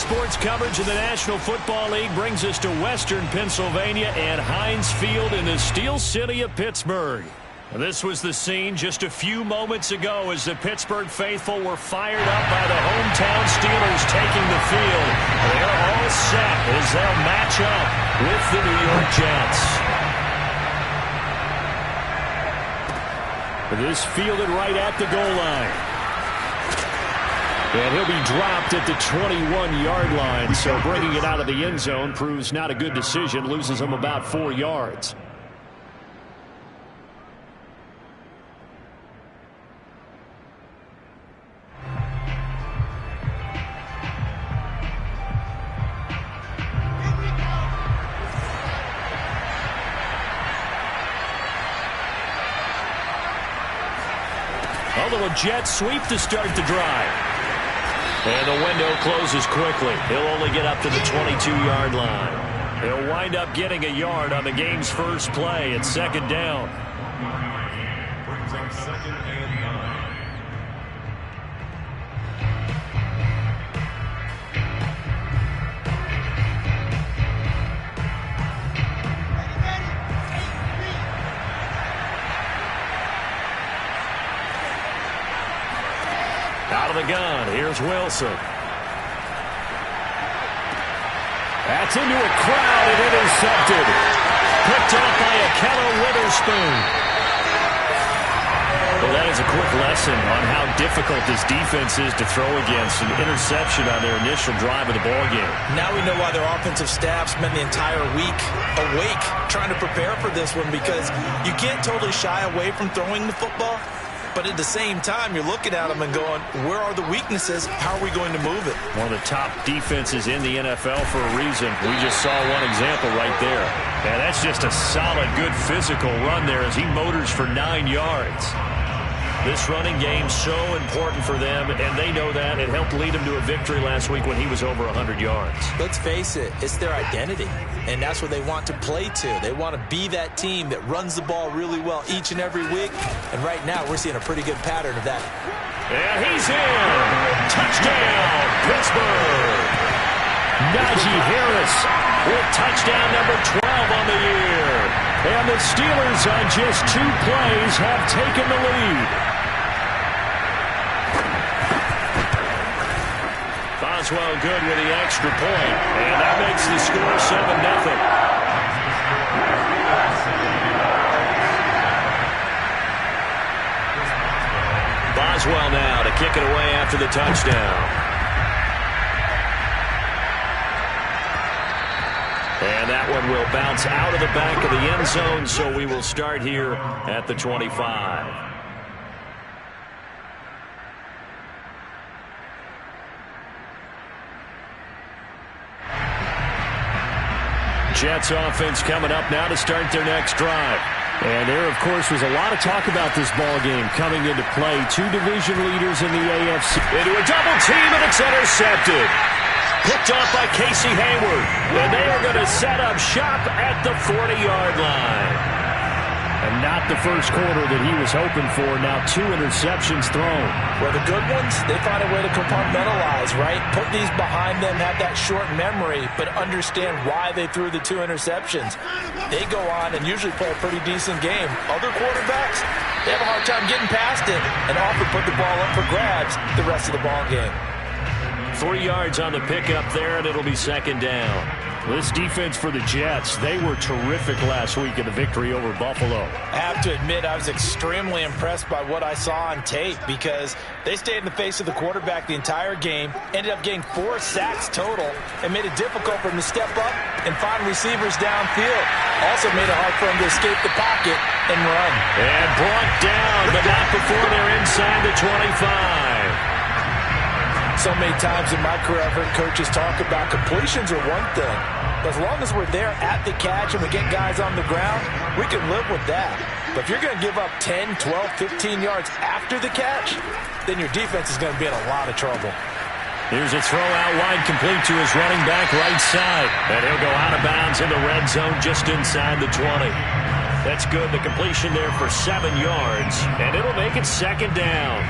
sports coverage of the National Football League brings us to Western Pennsylvania and Heinz Field in the Steel City of Pittsburgh. This was the scene just a few moments ago as the Pittsburgh faithful were fired up by the hometown Steelers taking the field. They're all set as they'll match up with the New York Jets. This fielded right at the goal line. And he'll be dropped at the 21-yard line, so bringing it out of the end zone proves not a good decision, loses him about 4 yards. A little jet sweep to start the drive. And the window closes quickly. He'll only get up to the 22-yard line. He'll wind up getting a yard on the game's first play. It's second down. Brings up 2nd and 9. Out of the gun, here's Wilson. That's into a crowd and intercepted. Picked off by Akello Witherspoon. Well, that is a quick lesson on how difficult this defense is to throw against. An interception on their initial drive of the ballgame. Now we know why their offensive staff spent the entire week awake trying to prepare for this one, because you can't totally shy away from throwing the football. But at the same time, you're looking at them and going, where are the weaknesses? How are we going to move it? One of the top defenses in the NFL for a reason. We just saw one example right there. And that's just a solid, good physical run there as he motors for 9 yards. This running game so important for them, and they know that. It helped lead them to a victory last week when he was over 100 yards. Let's face it, it's their identity, and that's what they want to play to. They want to be that team that runs the ball really well each and every week, and right now we're seeing a pretty good pattern of that. And he's in! Touchdown, Pittsburgh! Najee Harris with touchdown number 12 on the year. And the Steelers on just 2 plays have taken the lead. Boswell good with the extra point, and that makes the score 7-0. Boswell now to kick it away after the touchdown. And that one will bounce out of the back of the end zone, so we will start here at the 25. Jets offense coming up now to start their next drive. And there, of course, was a lot of talk about this ball game coming into play. 2 division leaders in the AFC. Into a double team, and it's intercepted. Picked off by Casey Hayward. And they are going to set up shop at the 40-yard line. And not the first quarter that he was hoping for. Now 2 interceptions thrown. Well, the good ones, they find a way to compartmentalize, right? Put these behind them, have that short memory, but understand why they threw the 2 interceptions. They go on and usually play a pretty decent game. Other quarterbacks, they have a hard time getting past it and often put the ball up for grabs the rest of the ball game. 3 yards on the pickup there, and it'll be second down. This defense for the Jets, they were terrific last week in the victory over Buffalo. I have to admit, I was extremely impressed by what I saw on tape, because they stayed in the face of the quarterback the entire game, ended up getting 4 sacks total, and made it difficult for him to step up and find receivers downfield. Also made it hard for him to escape the pocket and run. And brought down, but not before they're inside the 25. So many times in my career, I've heard coaches talk about completions are one thing. As long as we're there at the catch and we get guys on the ground, we can live with that. But if you're going to give up 10, 12, 15 yards after the catch, then your defense is going to be in a lot of trouble. Here's a throw out wide, complete to his running back right side. And he'll go out of bounds in the red zone just inside the 20. That's good. The completion there for 7 yards. And it'll make it second down.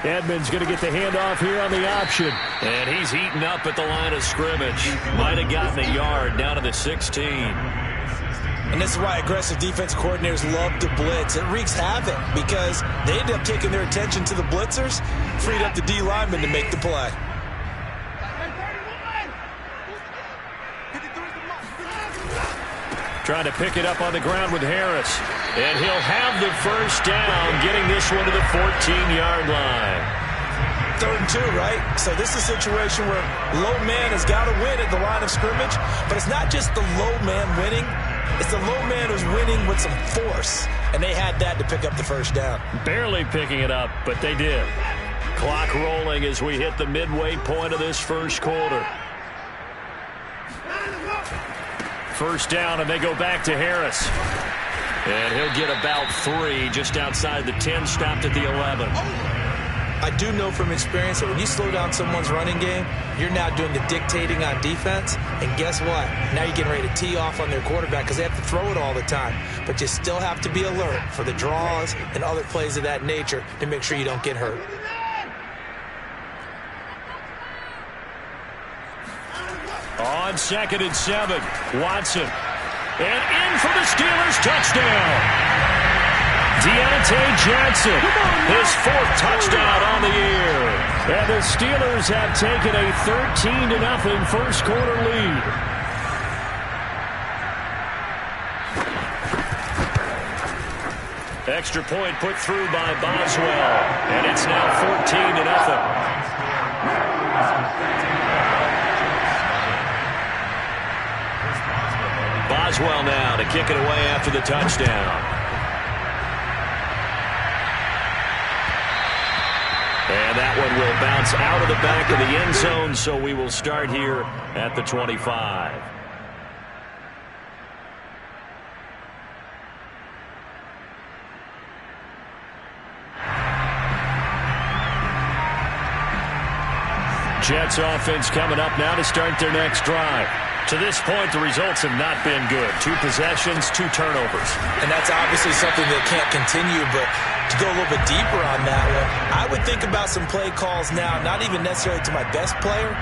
Edmonds going to get the handoff here on the option. And he's heating up at the line of scrimmage. Might have gotten a yard down to the 16. And this is why aggressive defense coordinators love to blitz. It wreaks havoc because they end up taking their attention to the blitzers, freed up the D lineman to make the play. Trying to pick it up on the ground with Harris. And he'll have the first down, getting this one to the 14-yard line. 3rd and 2, right? So this is a situation where low man has got to win at the line of scrimmage, but it's not just the low man winning. It's the low man who's winning with some force, and they had that to pick up the first down. Barely picking it up, but they did. Clock rolling as we hit the midway point of this first quarter. First down, and they go back to Harris. And he'll get about 3 just outside the 10, stopped at the 11. I do know from experience that when you slow down someone's running game, you're now doing the dictating on defense. And guess what? Now you're getting ready to tee off on their quarterback because they have to throw it all the time. But you still have to be alert for the draws and other plays of that nature to make sure you don't get hurt. On 2nd and 7, Watson. And in for the Steelers, touchdown. Deontay Johnson, his 4th touchdown on the year. And the Steelers have taken a 13-0 first quarter lead. Extra point put through by Boswell. And it's now 14-0. Boswell now to kick it away after the touchdown. And that one will bounce out of the back of the end zone, so we will start here at the 25. Jets offense coming up now to start their next drive. To this point, the results have not been good. 2 possessions, 2 turnovers. And that's obviously something that can't continue, but to go a little bit deeper on that one, I would think about some play calls now, not even necessarily to my best player,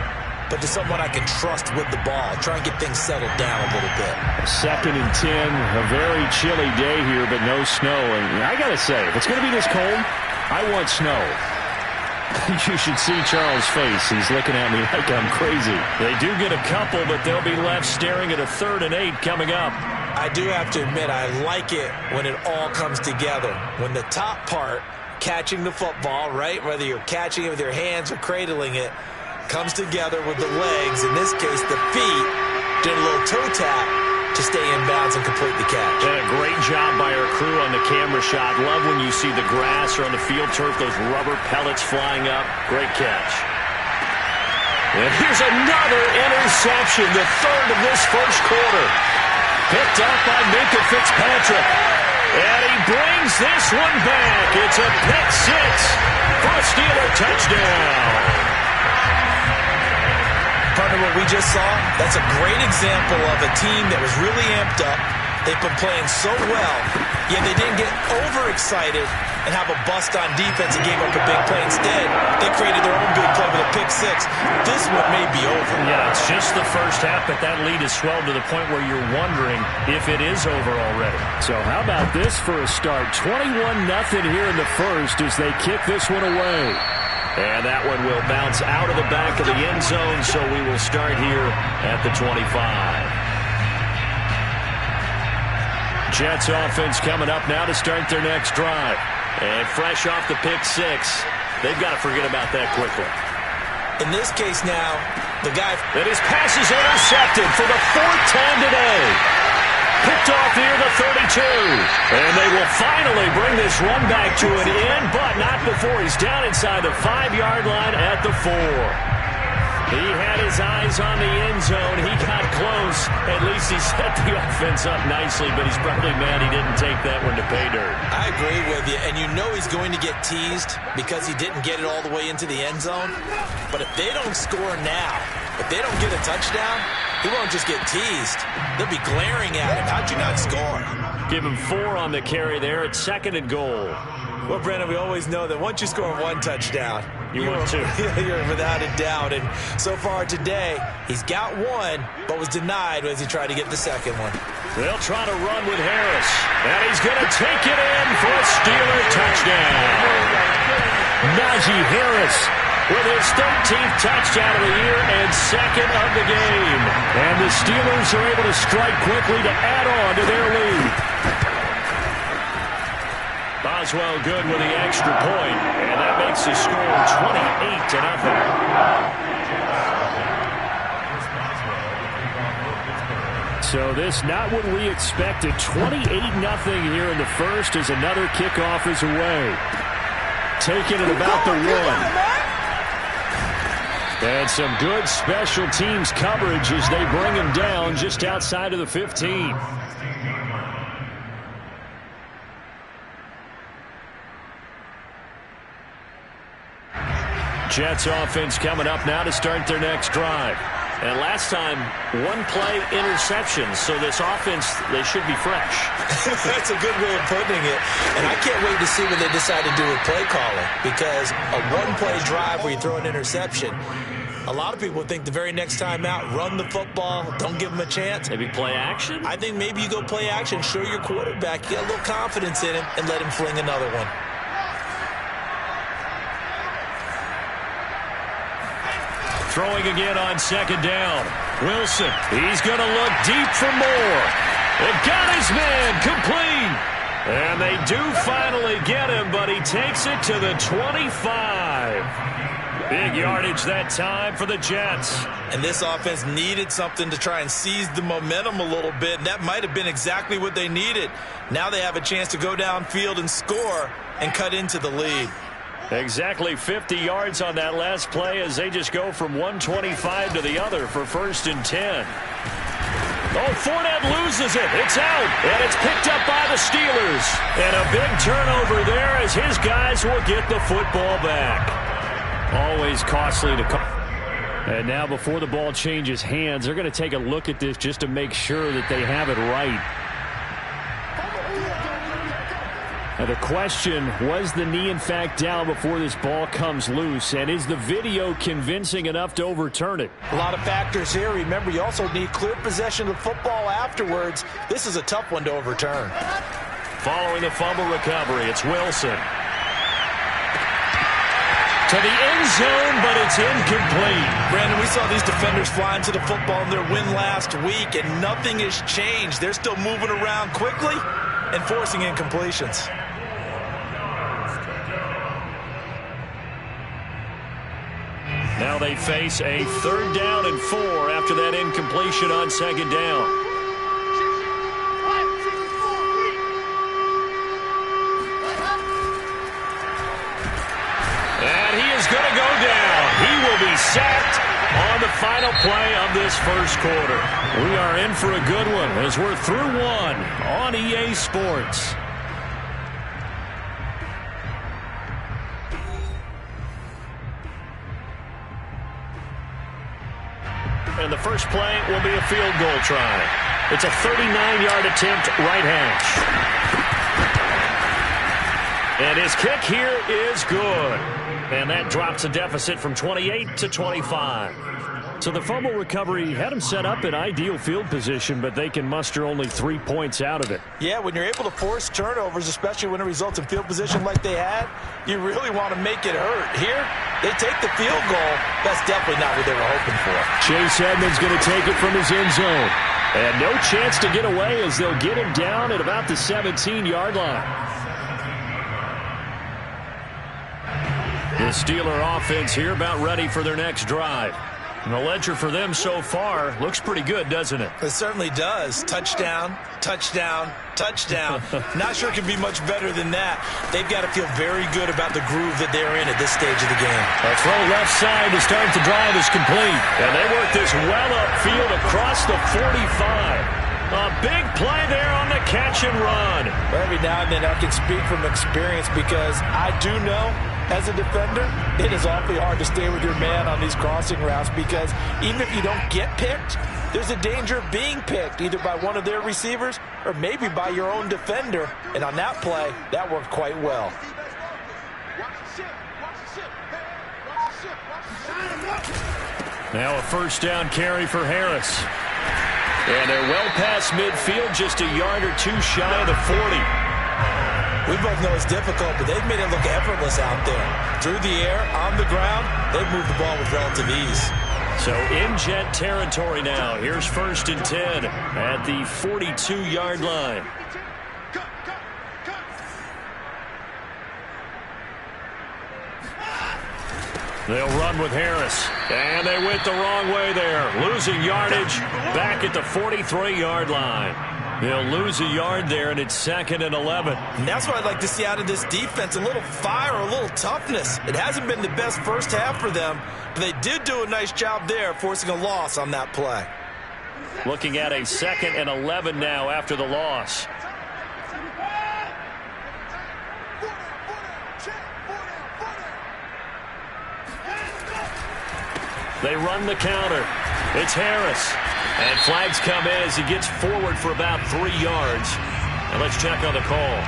but to someone I can trust with the ball. Try and get things settled down a little bit. 2nd and 10, a very chilly day here, but no snow. And I got to say, if it's going to be this cold, I want snow. You should see Charles' face. He's looking at me like I'm crazy. They do get a couple, but they'll be left staring at a 3rd and 8 coming up. I do have to admit, I like it when it all comes together. When the top part, catching the football, right, whether you're catching it with your hands or cradling it, comes together with the legs, in this case the feet, did a little toe tap to stay in bounds and complete the catch. And a great job by our crew on the camera shot. Love when you see the grass or on the field turf, those rubber pellets flying up. Great catch. And here's another interception, the 3rd of this first quarter. Picked up by Minkah Fitzpatrick. And he brings this one back. It's a pick 6 for a Steeler touchdown. Partner, what we just saw, that's a great example of a team that was really amped up. They've been playing so well, yet they didn't get overexcited and have a bust on defense and gave up a big play. Instead, they created their own big play with a pick 6. This one may be over. Yeah, it's just the first half, but that lead has swelled to the point where you're wondering if it is over already. So how about this for a start? 21-0 here in the first as they kick this one away. And that one will bounce out of the back of the end zone, so we will start here at the 25. Jets offense coming up now to start their next drive. And fresh off the pick 6, they've got to forget about that quickly. In this case now, the guy... And his pass is intercepted for the 4th time today. Picked off near the 32. And they will finally bring this run back to an end, but not before he's down inside the 5-yard line at the 4. He had his eyes on the end zone. He got close. At least he set the offense up nicely, but he's probably mad he didn't take that one to pay dirt. I agree with you, and you know he's going to get teased because he didn't get it all the way into the end zone. But if they don't score now, If they don't get a touchdown, he won't just get teased. They'll be glaring at him. How'd you not score? Give him 4 on the carry there at 2nd and goal. Well, Brandon, we always know that once you score 1 touchdown, you're without a doubt. And so far today, he's got 1, but was denied as he tried to get the 2nd one. They'll try to run with Harris. And he's going to take it in for a Steeler touchdown. Najee Harris with his 13th touchdown of the year and 2nd of the game. And the Steelers are able to strike quickly to add on to their lead. Boswell good with the extra point, and that makes the score 28-0. So this not what we expected. 28-0 here in the first as another kickoff is away. Taking it about the 1. And some good special teams coverage as they bring him down just outside of the 15. Jets offense coming up now to start their next drive. And last time, 1-play interception. So this offense, they should be fresh. That's a good way of putting it. And I can't wait to see what they decide to do with play calling. Because a 1-play drive where you throw an interception, a lot of people think the very next time out, run the football, don't give them a chance. Maybe play action? I think maybe you go play action, show your quarterback, get a little confidence in him, and let him fling another one. Throwing again on 2nd down. Wilson, he's going to look deep for more. They've got his man complete. And they do finally get him, but he takes it to the 25. Big yardage that time for the Jets. And this offense needed something to try and seize the momentum a little bit, and that might have been exactly what they needed. Now they have a chance to go downfield and score and cut into the lead. Exactly 50 yards on that last play as they just go from 125 to the other for 1st and 10. Oh, Fournette loses it. It's out, and it's picked up by the Steelers. And a big turnover there as his guys will get the football back. Always costly to come. And now before the ball changes hands, they're going to take a look at this just to make sure that they have it right. Now the question, was the knee in fact down before this ball comes loose? And is the video convincing enough to overturn it? A lot of factors here. Remember, you also need clear possession of the football afterwards. This is a tough one to overturn. Following the fumble recovery, it's Wilson. To the end zone, but it's incomplete. Brandon, we saw these defenders flying to the football in their win last week, and nothing has changed. They're still moving around quickly and forcing incompletions. Now they face a 3rd down and 4 after that incompletion on 2nd down. And he is going to go down. He will be sacked on the final play of this first quarter. We are in for a good one as we're through 1 on EA Sports. And the first play will be a field goal try. It's a 39-yard attempt, right hash. And his kick here is good. And that drops the deficit from 28 to 25. So the fumble recovery had them set up in ideal field position, but they can muster only 3 points out of it. Yeah, when you're able to force turnovers, especially when it results in field position like they had, you really want to make it hurt. Here, they take the field goal. That's definitely not what they were hoping for. Chase Edmonds going to take it from his end zone. And no chance to get away as they'll get him down at about the 17-yard line. The Steeler offense here about ready for their next drive. And the ledger for them so far looks pretty good, doesn't it? It certainly does. Touchdown, touchdown, touchdown. Not sure it can be much better than that. They've got to feel very good about the groove that they're in at this stage of the game. A throw left side to start the drive is complete. And they work this well upfield across the 45. A big play there on the catch and run. Well, every now and then I can speak from experience because I do know as a defender, it is awfully hard to stay with your man on these crossing routes because even if you don't get picked, there's a danger of being picked either by one of their receivers or maybe by your own defender. And on that play, that worked quite well. Now a first down carry for Harris. And they're well past midfield, just a yard or two shy of the 40. We both know it's difficult, but they've made it look effortless out there. Through the air, on the ground, they've moved the ball with relative ease. So in jet territory now. Here's 1st and 10 at the 42-yard line. They'll run with Harris. And they went the wrong way there. Losing yardage back at the 43-yard line. They'll lose a yard there, and it's 2nd and 11. And that's what I'd like to see out of this defense, a little fire, a little toughness. It hasn't been the best first half for them, but they did do a nice job there forcing a loss on that play. Looking at a 2nd and 11 now after the loss. They run the counter. It's Harris. And flags come in as he gets forward for about 3 yards. And let's check on the call.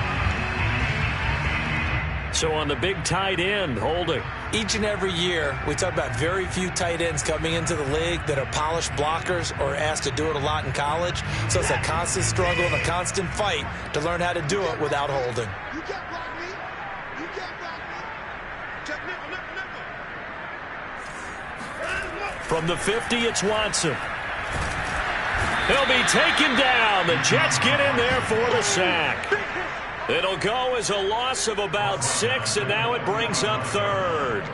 So on the big tight end, holding. Each and every year, we talk about very few tight ends coming into the league that are polished blockers or asked to do it a lot in college. So it's a constant struggle and a constant fight to learn how to do it without holding. From the 50, it's Watson. He'll be taken down. The Jets get in there for the sack. It'll go as a loss of about 6, and now it brings up 3rd.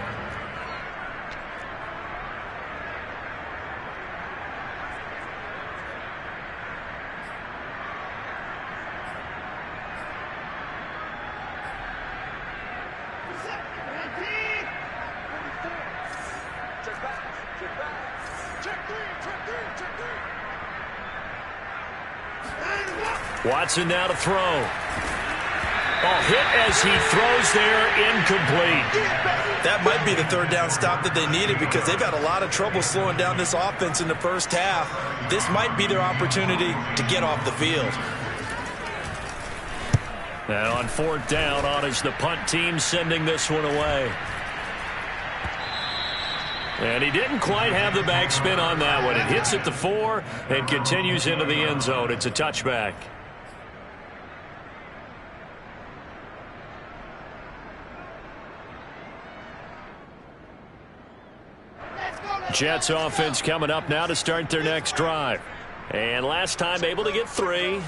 Watson now to throw. Ball hit as he throws there, incomplete. That might be the 3rd down stop that they needed because they've had a lot of trouble slowing down this offense in the first half. This might be their opportunity to get off the field. Now on 4th down, on is the punt team sending this one away. And he didn't quite have the backspin on that one. It hits at the 4 and continues into the end zone. It's a touchback. Jets offense coming up now to start their next drive. And last time able to get 3.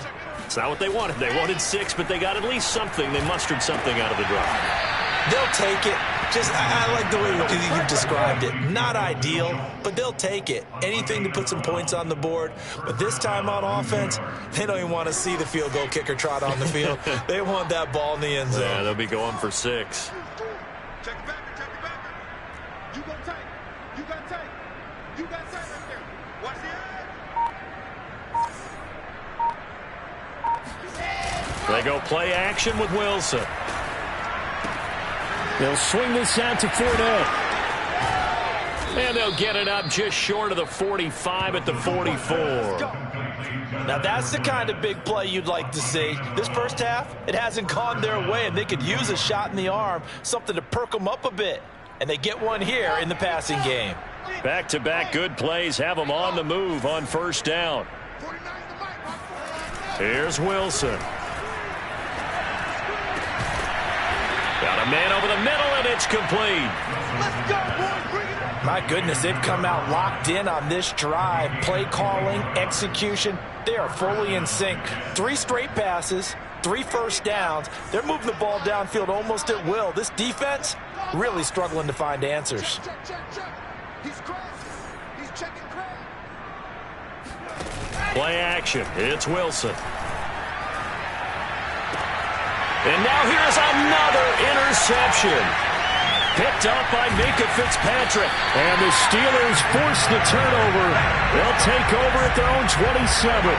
It's not what they wanted. They wanted 6, but they got at least something. They mustered something out of the drive. They'll take it. I like the way you've described it. Not ideal, but they'll take it. Anything to put some points on the board. But this time on offense, they don't even want to see the field goal kicker trot on the field. They want that ball in the end zone. Yeah, they'll be going for 6. Check it back. You got tight. You got tight right there. Watch the They go play action with Wilson. They'll swing this out to Fournette. And they'll get it up just short of the 45 at the 44. Now that's the kind of big play you'd like to see. This first half, it hasn't gone their way, and they could use a shot in the arm, something to perk them up a bit. And they get one here in the passing game. Back-to-back good plays have them on the move on 1st down. Here's Wilson. Got a man over the middle, and it's complete. Let's go, boys. Bring it up. My goodness, they've come out locked in on this drive. Play calling, execution, they are fully in sync. 3 straight passes, 3 first downs. They're moving the ball downfield almost at will. This defense really struggling to find answers. Check. He's crashing. He's checking crash. Play action. It's Wilson. And now here's another interception. Picked off by Minka Fitzpatrick. And the Steelers force the turnover. They'll take over at their own 27.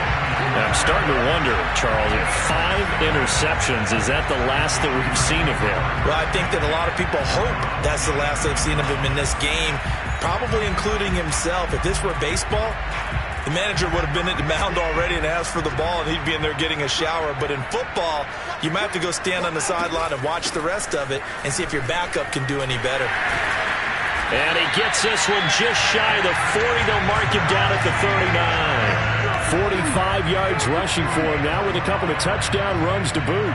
I'm starting to wonder, Charles, if 5 interceptions, is that the last that we've seen of him? Well, I think that a lot of people hope that's the last they've seen of him in this game, probably including himself. If this were baseball, the manager would have been at the mound already and asked for the ball, and he'd be in there getting a shower. But in football, you might have to go stand on the sideline and watch the rest of it and see if your backup can do any better. And he gets this one just shy of the 40. They'll mark him down at the 39. 45 yards rushing for him now with a couple of touchdown runs to boot.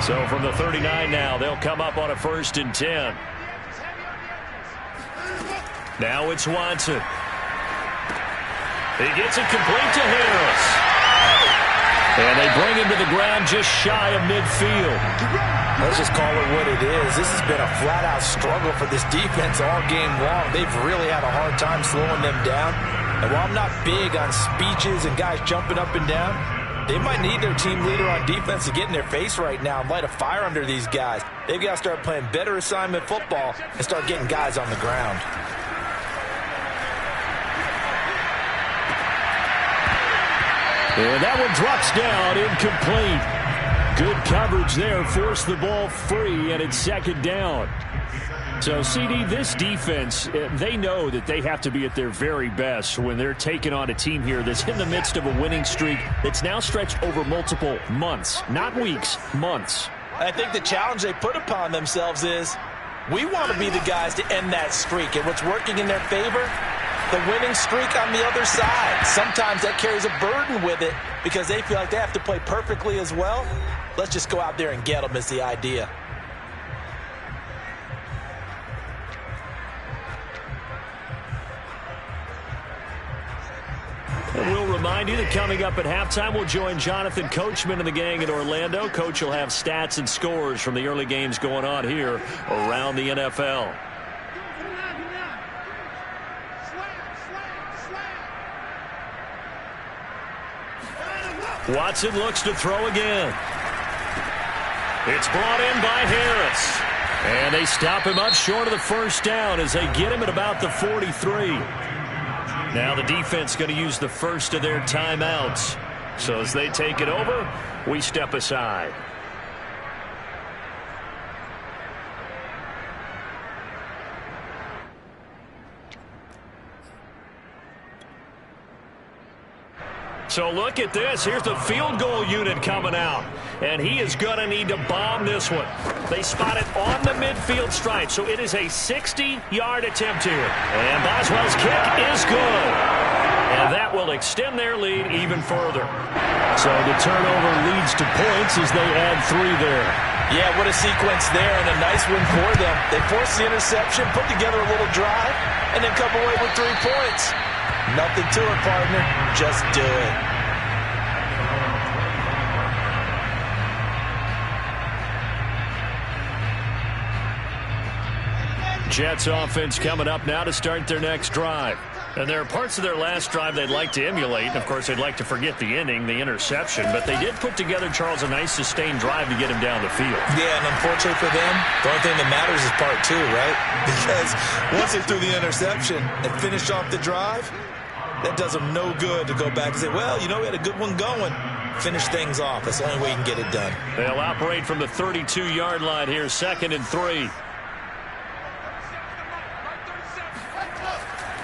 So from the 39 now, they'll come up on a 1st and 10. Now it's Watson. He gets it complete to Harris. And they bring him to the ground just shy of midfield. Let's just call it what it is. This has been a flat-out struggle for this defense all game long. They've really had a hard time slowing them down. And while I'm not big on speeches and guys jumping up and down, they might need their team leader on defense to get in their face right now and light a fire under these guys. They've got to start playing better assignment football and start getting guys on the ground. And that one drops down, incomplete. Good coverage there, forced the ball free, and it's 2nd down. So, CD, this defense, they know that they have to be at their very best when they're taking on a team here that's in the midst of a winning streak that's now stretched over multiple months, not weeks, months. I think the challenge they put upon themselves is we want to be the guys to end that streak, and what's working in their favor, the winning streak on the other side. Sometimes that carries a burden with it because they feel like they have to play perfectly as well. Let's just go out there and get them is the idea. And we'll remind you that coming up at halftime, we'll join Jonathan Coachman and the gang in Orlando. Coach will have stats and scores from the early games going on here around the NFL. Watson looks to throw again. It's brought in by Harris. And they stop him up short of the 1st down as they get him at about the 43. Now the defense going to use the first of their timeouts. So as they take it over, we step aside. So look at this. Here's the field goal unit coming out. And he is going to need to bomb this one. They spot it on the midfield stripe. So it is a 60-yard attempt here. And Boswell's kick is good. And that will extend their lead even further. So the turnover leads to points as they add 3 there. Yeah, what a sequence there and a nice win for them. They forced the interception, put together a little drive, and then come away with 3 points. Nothing to it, partner. Just do it. Jets offense coming up now to start their next drive. And there are parts of their last drive they'd like to emulate. And, of course, they'd like to forget the ending, the interception. But they did put together, Charles, a nice sustained drive to get him down the field. Yeah, and unfortunately for them, the only thing that matters is part 2, right? Because once they threw the interception and finished off the drive, that does them no good to go back and say, well, you know, we had a good one going. Finish things off. That's the only way you can get it done. They'll operate from the 32-yard line here, 2nd and 3.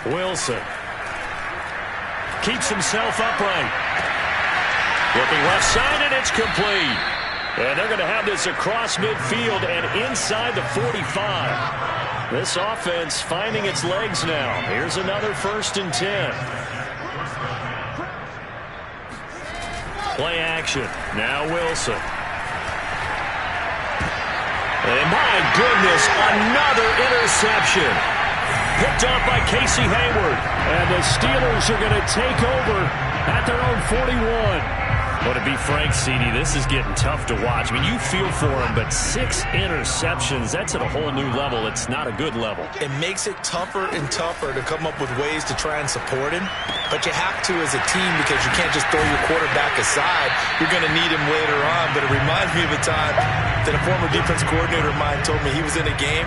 Wilson keeps himself upright. Looking left side, and it's complete. And they're going to have this across midfield and inside the 45. This offense finding its legs now. Here's another 1st and 10. Play action. Now Wilson. And my goodness, another interception. Picked off by Casey Hayward. And the Steelers are going to take over at their own 41. Well, to be frank, CD, this is getting tough to watch. I mean, you feel for him, but 6 interceptions, that's at a whole new level. It's not a good level. It makes it tougher and tougher to come up with ways to try and support him. But you have to as a team because you can't just throw your quarterback aside. You're going to need him later on. But it reminds me of a time that a former defense coordinator of mine told me he was in a game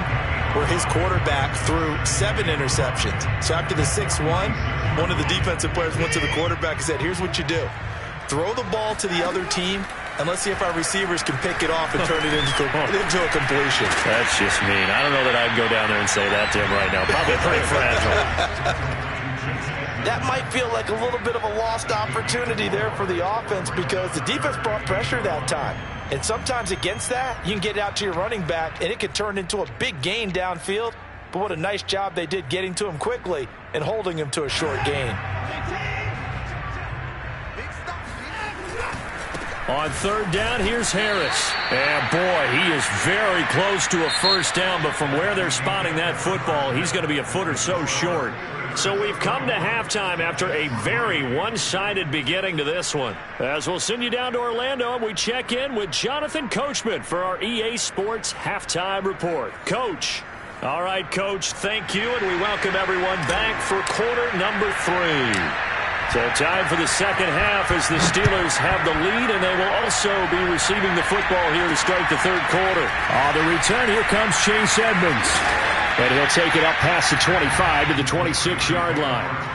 where his quarterback threw 7 interceptions. So after the 6th one of the defensive players went to the quarterback and said, here's what you do. Throw the ball to the other team, and let's see if our receivers can pick it off and turn it into a completion. That's just mean. I don't know that I'd go down there and say that to him right now. Probably pretty fragile. That might feel like a little bit of a lost opportunity there for the offense because the defense brought pressure that time. And sometimes against that, you can get out to your running back, and it could turn into a big gain downfield. But what a nice job they did getting to him quickly and holding him to a short gain. On 3rd down, here's Harris. And, boy, he is very close to a first down, but from where they're spotting that football, he's going to be a foot or so short. So we've come to halftime after a very one-sided beginning to this one. As we'll send you down to Orlando, and we check in with Jonathan Coachman for our EA Sports Halftime Report. Coach. All right, Coach, thank you, and we welcome everyone back for quarter number 3. So time for the second half as the Steelers have the lead, and they will also be receiving the football here to start the 3rd quarter. On the return, here comes Chase Edmonds. And he'll take it up past the 25 to the 26-yard line.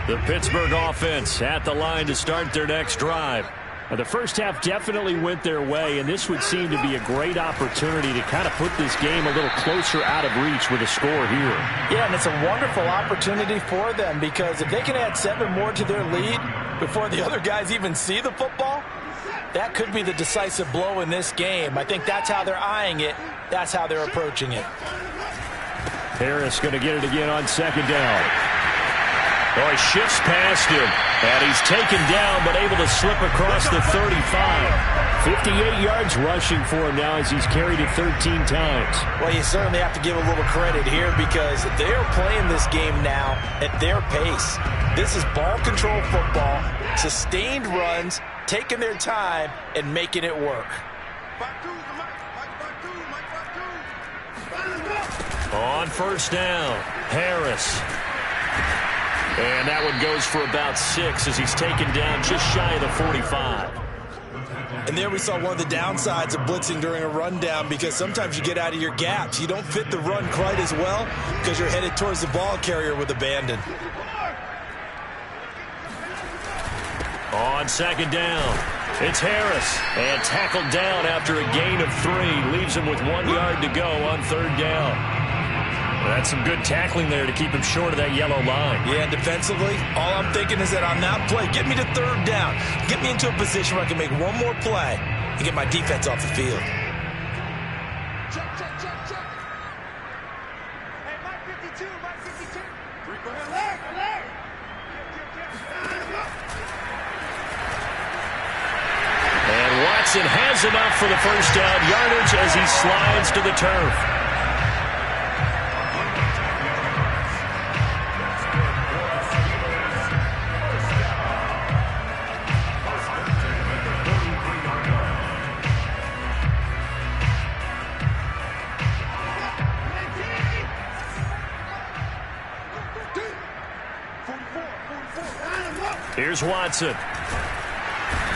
The Pittsburgh offense at the line to start their next drive. Now, the first half definitely went their way, and this would seem to be a great opportunity to kind of put this game a little closer out of reach with a score here. Yeah, and it's a wonderful opportunity for them because if they can add 7 more to their lead before the other guys even see the football, that could be the decisive blow in this game. I think that's how they're eyeing it. That's how they're approaching it. Harris going to get it again on 2nd down. Oh, he shifts past him, and he's taken down but able to slip across the 35. 58 yards rushing for him now as he's carried it 13 times. Well, you certainly have to give a little credit here because they're playing this game now at their pace. This is ball control football, sustained runs, taking their time, and making it work. On 1st down, Harris. And that one goes for about 6 as he's taken down just shy of the 45. And there we saw one of the downsides of blitzing during a rundown because sometimes you get out of your gaps. You don't fit the run quite as well because you're headed towards the ball carrier with abandon. On 2nd down, it's Harris. And tackled down after a gain of 3. Leaves him with 1 yard to go on 3rd down. That's some good tackling there to keep him short of that yellow line. Yeah, and defensively, all I'm thinking is that on that play, get me to 3rd down. Get me into a position where I can make one more play and get my defense off the field. Check, check, check, check. Hey, Mike 52, Mike 52. Go ahead, alert. And Watson has enough for the first down yardage as he slides to the turf. Here's Watson.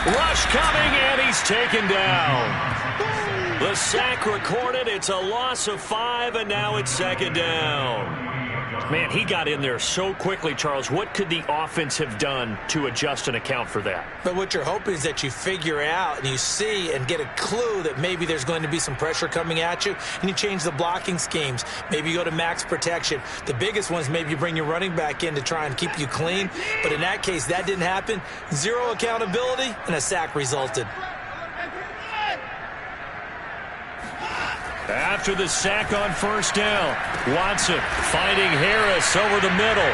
Rush coming, and he's taken down. The sack recorded. It's a loss of 5, and now it's 2nd down. Man, he got in there so quickly, Charles. What could the offense have done to adjust and account for that? But what you're hoping is that you figure out and you see and get a clue that maybe there's going to be some pressure coming at you, and you change the blocking schemes. Maybe you go to max protection. The biggest one is maybe you bring your running back in to try and keep you clean. But in that case, that didn't happen. 0 accountability, and a sack resulted. After the sack on first down, Watson finding Harris over the middle.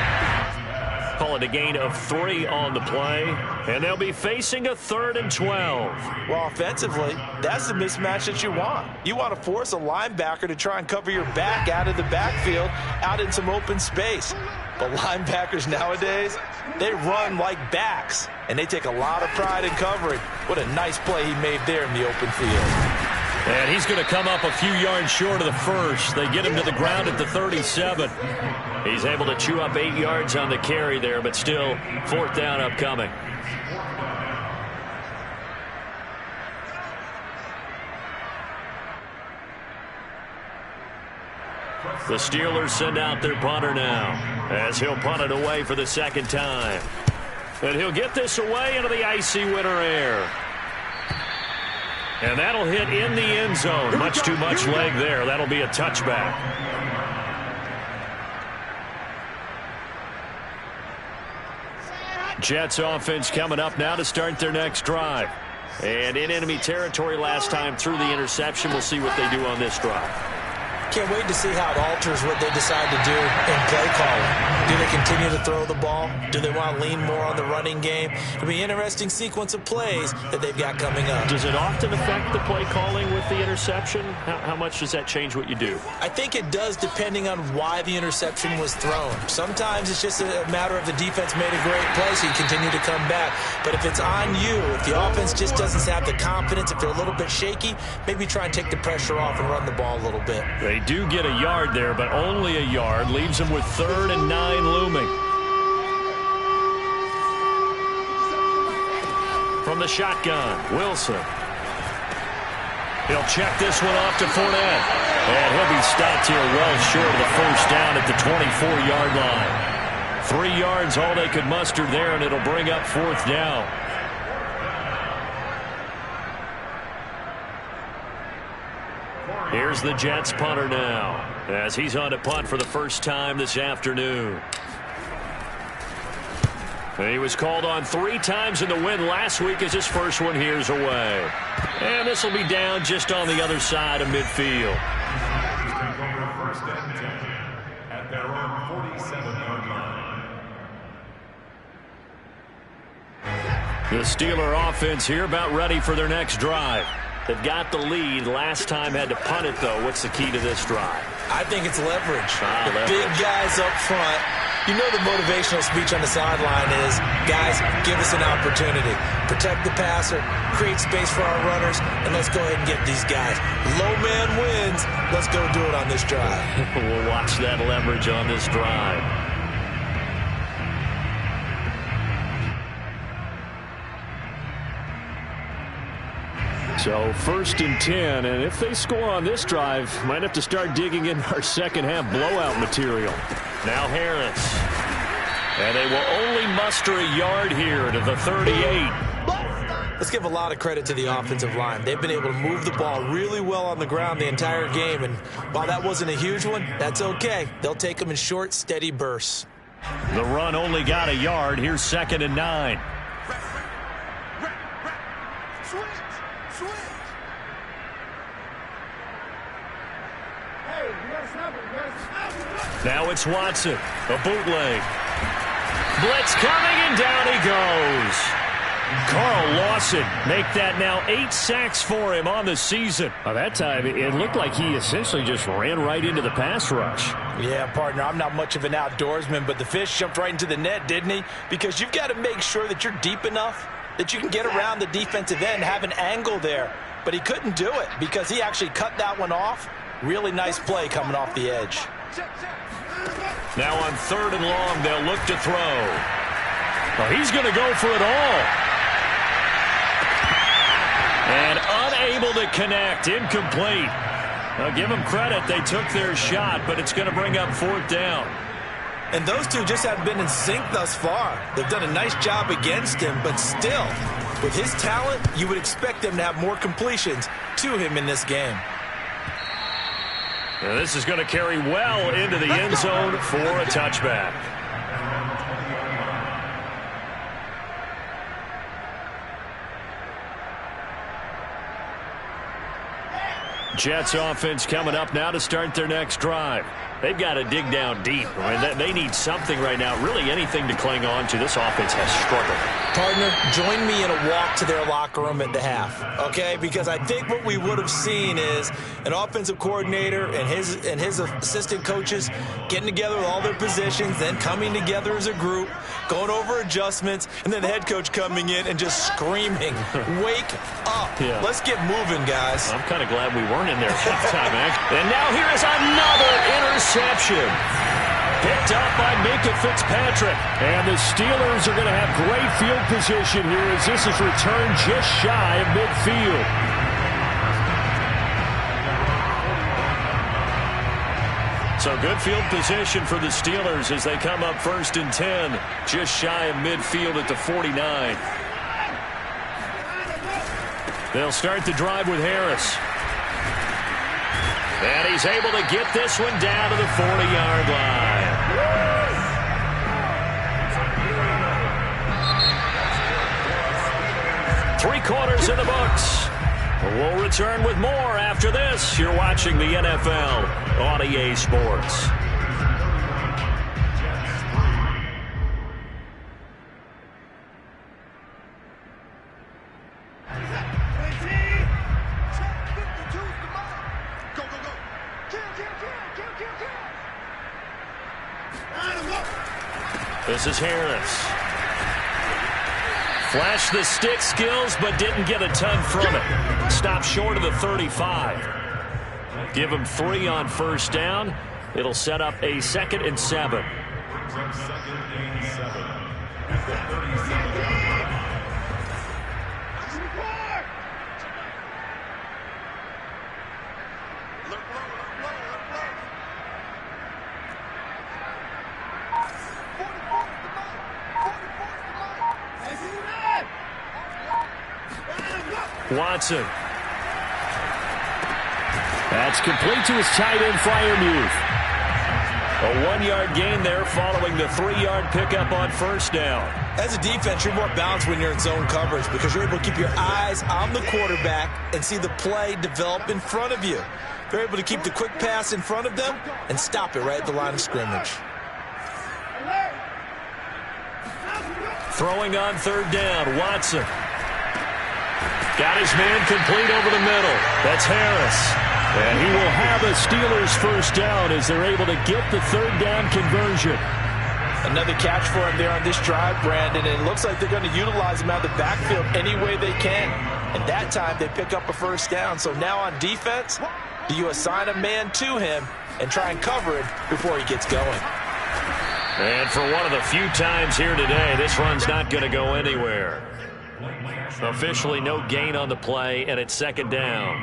Call it a gain of 3 on the play, and they'll be facing a 3rd and 12. Well, offensively, that's the mismatch that you want. You want to force a linebacker to try and cover your back out of the backfield, out in some open space. But linebackers nowadays, they run like backs, and they take a lot of pride in covering. What a nice play he made there in the open field. And he's going to come up a few yards short of the first. They get him to the ground at the 37. He's able to chew up 8 yards on the carry there, but still 4th down upcoming. The Steelers send out their punter now, as he'll punt it away for the 2nd time. And he'll get this away into the icy winter air. And that'll hit in the end zone. Much too much leg there. That'll be a touchback. Jets offense coming up now to start their next drive. And in enemy territory last time through the interception. We'll see what they do on this drive. Can't wait to see how it alters what they decide to do in play calling. Do they continue to throw the ball? Do they want to lean more on the running game? It'll be an interesting sequence of plays that they've got coming up. Does it often affect the play calling with the interception? How much does that change what you do? I think it does, depending on why the interception was thrown. Sometimes it's just a matter of the defense made a great play, so you continue to come back. But if it's on you, if the offense just doesn't have the confidence, if they're a little bit shaky, maybe try and take the pressure off and run the ball a little bit. They do get a yard there, but only a yard. Leaves them with 3rd and 9 looming. From the shotgun, Wilson. He'll check this one off to Fournette. And he'll be stopped here well short of the first down at the 24-yard line. 3 yards, all they could muster there, and it'll bring up 4th down. Here's the Jets punter now, as he's on to punt for the first time this afternoon. He was called on 3 times in the win last week as his first one here's away. And this will be down just on the other side of midfield. At their own 47-yard line. The Steeler offense here about ready for their next drive. They've got the lead. Last time had to punt it, though. What's the key to this drive? I think it's leverage. The big guys up front. You know the motivational speech on the sideline is, guys, give us an opportunity. Protect the passer, create space for our runners, and let's go ahead and get these guys. Low man wins. Let's go do it on this drive. We'll watch that leverage on this drive. So 1st and 10, and if they score on this drive, might have to start digging in our second-half blowout material. Now Harris. And they will only muster a yard here to the 38. Let's give a lot of credit to the offensive line. They've been able to move the ball really well on the ground the entire game, and while that wasn't a huge one, that's okay. They'll take them in short, steady bursts. The run only got a yard. Here's 2nd and 9. Now it's Watson, a bootleg. Blitz coming, and down he goes. Carl Lawson make that now 8 sacks for him on the season. By that time, it looked like he essentially just ran right into the pass rush. Yeah, partner, I'm not much of an outdoorsman, but the fish jumped right into the net, didn't he? Because you've got to make sure that you're deep enough that you can get around the defensive end, have an angle there. But he couldn't do it because he actually cut that one off. Really nice play coming off the edge. Now on 3rd and long, they'll look to throw. Well, he's going to go for it all. And unable to connect, incomplete. Now give them credit, they took their shot, but it's going to bring up 4th down. And those two just haven't been in sync thus far. They've done a nice job against him, but still, with his talent, you would expect them to have more completions to him in this game. And this is going to carry well into the end zone for a touchback. Jets offense coming up now to start their next drive. They've got to dig down deep. I mean, they need something right now, really anything to cling on to. This offense has struggled. Partner, join me in a walk to their locker room at the half, okay? Because I think what we would have seen is an offensive coordinator and his assistant coaches getting together with all their positions, then coming together as a group, going over adjustments, and then the head coach coming in and just screaming, wake up. Yeah. Let's get moving, guys. I'm kind of glad we weren't in there at halftime, actually. And now here is another interception. Picked up by Minka Fitzpatrick. And the Steelers are going to have great field position here as this is returned just shy of midfield. So good field position for the Steelers as they come up 1st and 10, just shy of midfield at the 49. They'll start the drive with Harris. And he's able to get this one down to the 40-yard line. 3 quarters in the books. We'll return with more after this. You're watching the NFL on EA Sports. This is Harris. Flashed the stick skills, but didn't get a ton from it. Stopped short of the 35. Give him 3 on 1st down. It'll set up a 2nd and 7. Watson. That's complete to his tight end, Freiermuth. A 1-yard gain there following the 3-yard pickup on 1st down. As a defense, you're more balanced when you're in zone coverage because you're able to keep your eyes on the quarterback and see the play develop in front of you. They're able to keep the quick pass in front of them and stop it right at the line of scrimmage. Throwing on 3rd down, Watson. Got his man complete over the middle. That's Harris. And he will have a Steelers 1st down as they're able to get the 3rd down conversion. Another catch for him there on this drive, Brandon. And it looks like they're going to utilize him out of the backfield any way they can. And that time they pick up a 1st down. So now on defense, do you assign a man to him and try and cover it before he gets going? And for one of the few times here today, this run's not going to go anywhere. Officially no gain on the play, and it's 2nd down.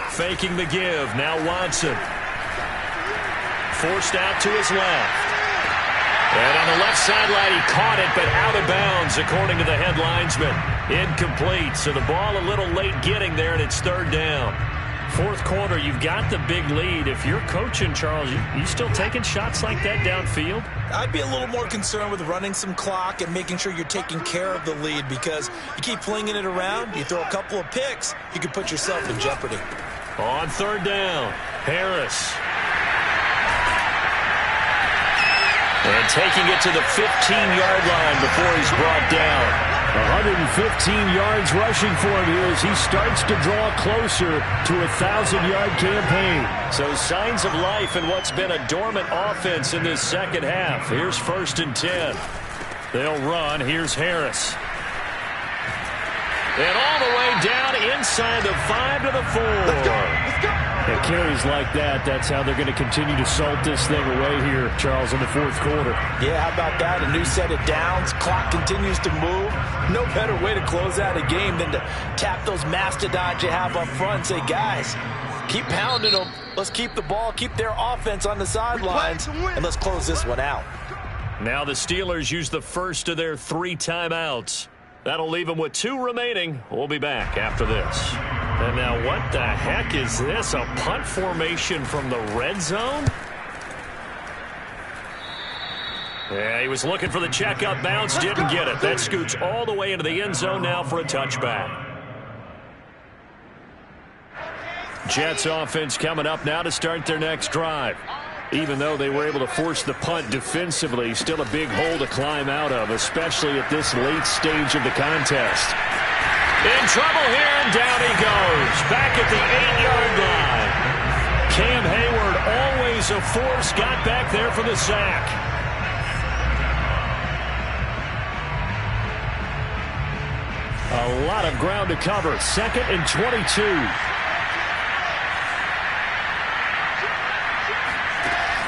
Faking the give. Now Watson. Forced out to his left. And on the left sideline, he caught it, but out of bounds, according to the head linesman. Incomplete. So the ball a little late getting there, and it's 3rd down. 4th quarter, you've got the big lead. If you're coaching, Charles, you still taking shots like that downfield? I'd be a little more concerned with running some clock and making sure you're taking care of the lead because you keep flinging it around, you throw a couple of picks, you can put yourself in jeopardy. On 3rd down, Harris. And taking it to the 15-yard line before he's brought down. 115 yards rushing for him here as he starts to draw closer to a 1,000-yard campaign. So signs of life in what's been a dormant offense in this 2nd half. Here's 1st and 10. They'll run. Here's Harris. And all the way down inside the 5 to the 4. Let's go. Let's go. And carries like that, that's how they're going to continue to salt this thing away here, Charles, in the 4th quarter. Yeah, how about that? A new set of downs. Clock continues to move. No better way to close out a game than to tap those mastodons you have up front and say, guys, keep pounding them. Let's keep the ball, keep their offense on the sidelines, and let's close this one out. Now the Steelers use the first of their 3 timeouts. That'll leave them with 2 remaining. We'll be back after this. And now what the heck is this? A punt formation from the red zone? Yeah, he was looking for the checkup bounce, didn't get it. That scoots all the way into the end zone now for a touchback. Jets offense coming up now to start their next drive. Even though they were able to force the punt defensively, still a big hole to climb out of, especially at this late stage of the contest. In trouble here, and down he goes. Back at the 8-yard line. Cam Hayward, always a force, got back there for the sack. A lot of ground to cover. 2nd and 22.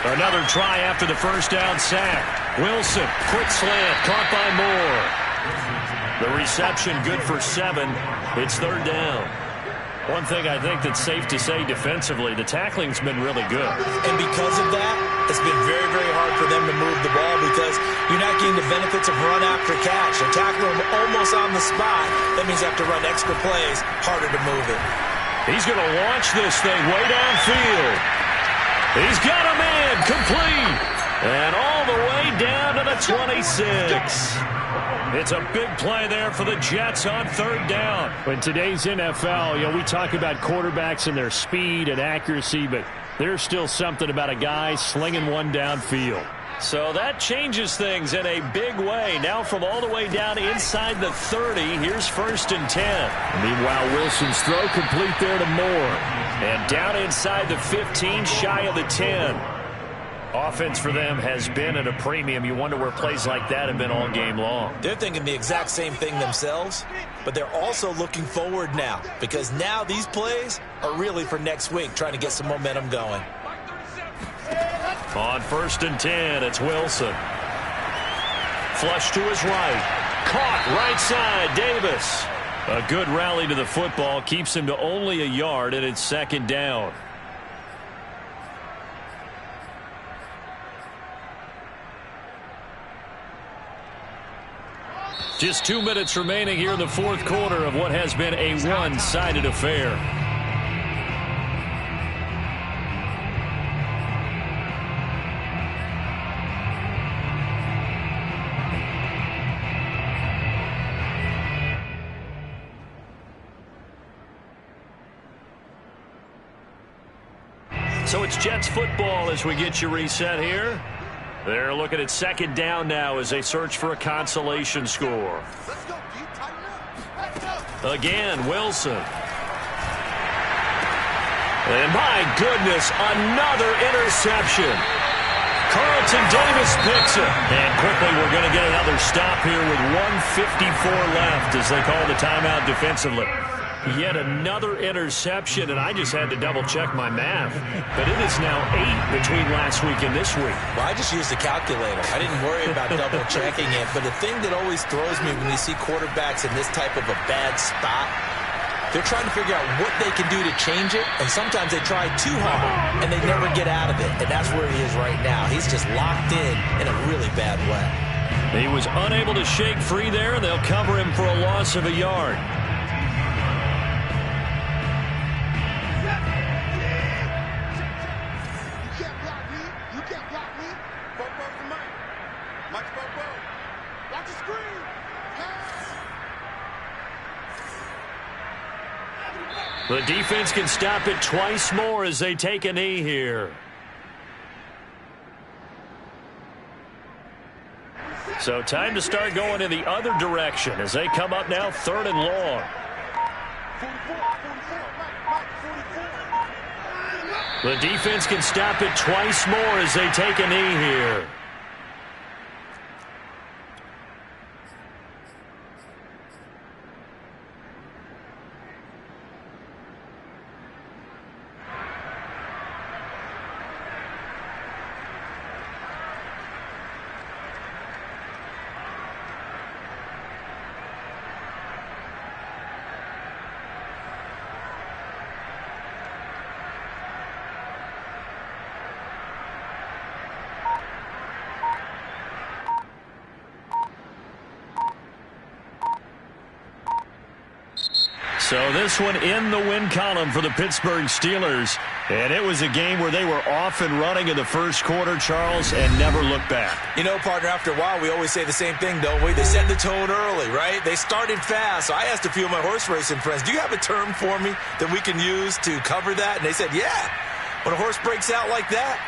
Another try after the first down sack. Wilson, quick slant, caught by Moore. The reception good for 7. It's 3rd down. One thing I think that's safe to say defensively, the tackling's been really good. And because of that, it's been very, very hard for them to move the ball because you're not getting the benefits of run after catch. They're tackling them almost on the spot. That means you have to run extra plays, harder to move it. He's going to launch this thing way downfield. He's got a man, complete, and all the way down to the 26. It's a big play there for the Jets on 3rd down. In today's NFL, we talk about quarterbacks and their speed and accuracy, but there's still something about a guy slinging one downfield. So that changes things in a big way. Now from all the way down inside the 30, here's 1st and 10. Meanwhile, Wilson's throw complete there to Moore. And down inside the 15, shy of the 10. Offense for them has been at a premium. You wonder where plays like that have been all game long. They're thinking the exact same thing themselves, but they're also looking forward now because now these plays are really for next week, trying to get some momentum going. On 1st and 10, it's Wilson. Flush to his right. Caught right side, Davis. A good rally to the football keeps him to only a yard, and it's 2nd down. Just 2 minutes remaining here in the 4th quarter of what has been a one-sided affair. So it's Jets football as we get you reset here. They're looking at 2nd down now as they search for a consolation score. Again, Wilson. And my goodness, another interception. Carlton Davis picks it. And quickly we're going to get another stop here with 1:54 left as they call the timeout defensively. Yet another interception, and I just had to double-check my math. But it is now 8 between last week and this week. Well, I just used a calculator. I didn't worry about double-checking it. But the thing that always throws me when you see quarterbacks in this type of a bad spot, they're trying to figure out what they can do to change it, and sometimes they try too hard, and they never get out of it. And that's where he is right now. He's just locked in a really bad way. He was unable to shake free there, and they'll cover him for a loss of a yard. The defense can stop it twice more as they take a knee here. So time to start going in the other direction as they come up now 3rd and long. The defense can stop it twice more as they take a knee here. So this one in the win column for the Pittsburgh Steelers. And it was a game where they were off and running in the first quarter, Charles, and never looked back. You know, partner, after a while, we always say the same thing, don't we? They set the tone early, right? They started fast. So I asked a few of my horse racing friends, do you have a term for me that we can use to cover that? And they said, yeah. When a horse breaks out like that,